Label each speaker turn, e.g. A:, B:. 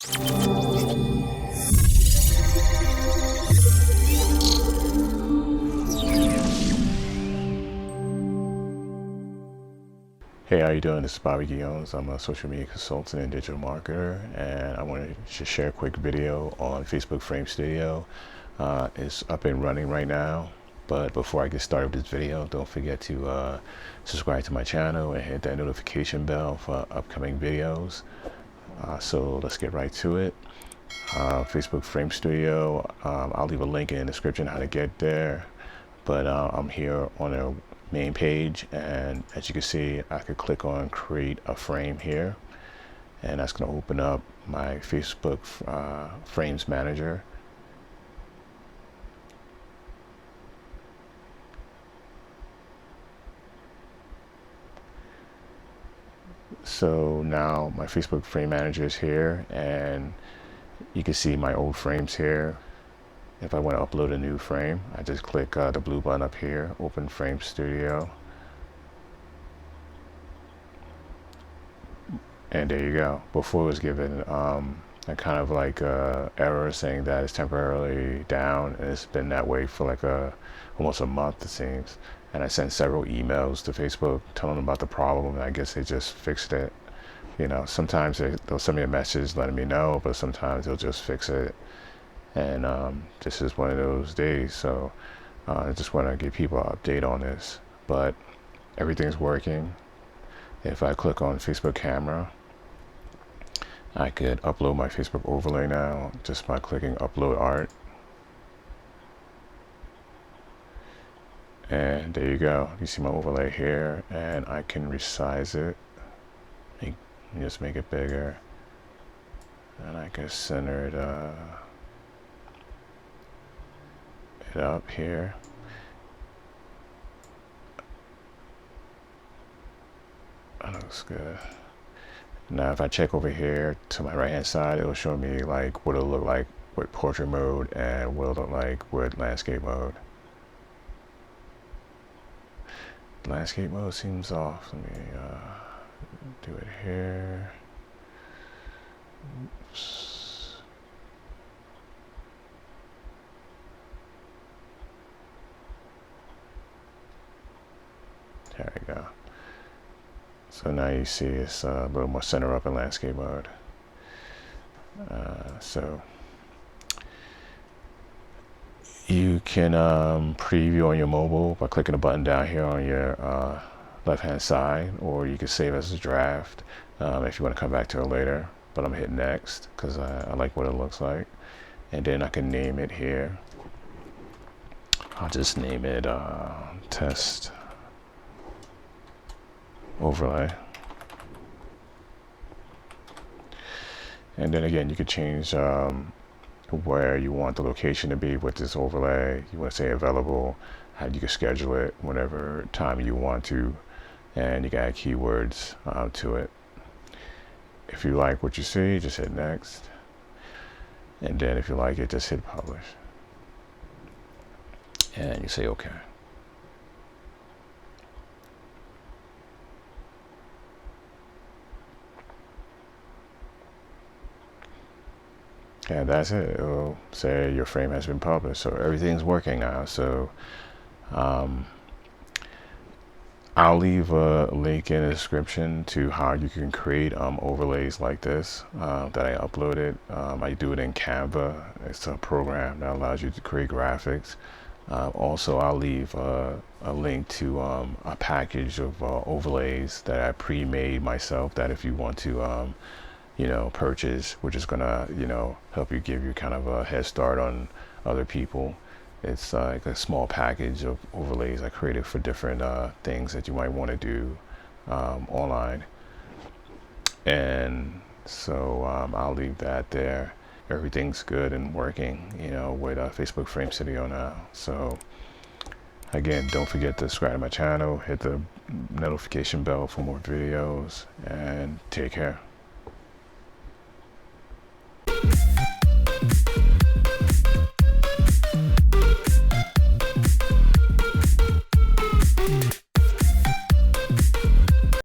A: Hey, how you doing? This is Bobby Guions. I'm a social media consultant and digital marketer, and I wanted to share a quick video on Facebook Frame Studio. It's up and running right now, but before I get started with this video, don't forget to subscribe to my channel and hit that notification bell for upcoming videos. So let's get right to it. Facebook Frame Studio, I'll leave a link in the description how to get there, but I'm here on a main page, and as you can see, I could click on create a frame here, and that's going to open up my Facebook frames manager. So now my Facebook frame manager is here, and you can see my old frames here. If I want to upload a new frame, I just click the blue button up here, open Frame Studio. And there you go. Before it was given a kind of like error saying that it's temporarily down, and it's been that way for like almost a month, it seems. And I sent several emails to Facebook telling them about the problem, and I guess they just fixed it. You know, sometimes they'll send me a message letting me know, but sometimes they'll just fix it. And this is one of those days, so I just want to give people an update on this. But everything's working. If I click on Facebook camera, I could upload my Facebook overlay now just by clicking upload art. And there you go. You see my overlay here, and I can resize it. Just make it bigger, and I can center it up here. That looks good. Now if I check over here to my right hand side, it'll show me like what it'll look like with portrait mode and what it'll look like with landscape mode. Landscape mode seems off. Let me do it here. Oops. There we go. So now you see it's a little more center up in landscape mode. So you can preview on your mobile by clicking the button down here on your left hand side, or you can save as a draft if you want to come back to it later. But I'm hitting next because I like what it looks like, and then I can name it here. I'll just name it test overlay. And then again, you could change where you want the location to be with this overlay. You want to say available, how you can schedule it whenever time you want to, and you can add keywords to it. If you like what you see, just hit next, and then if you like it, just hit publish, and you say okay. And that's it. It'll say your frame has been published, so everything's working now. So I'll leave a link in the description to how you can create overlays like this that I uploaded. I do it in Canva. It's a program that allows you to create graphics. Also, I'll leave a link to a package of overlays that I pre-made myself, that if you want to you know, purchase, which is gonna, you know, help you, give you kind of a head start on other people. It's like a small package of overlays I created for different things that you might want to do online. And so I'll leave that there. Everything's good and working, you know, with Facebook Frame Studio now. So again, don't forget to subscribe to my channel, hit the notification bell for more videos, and take care.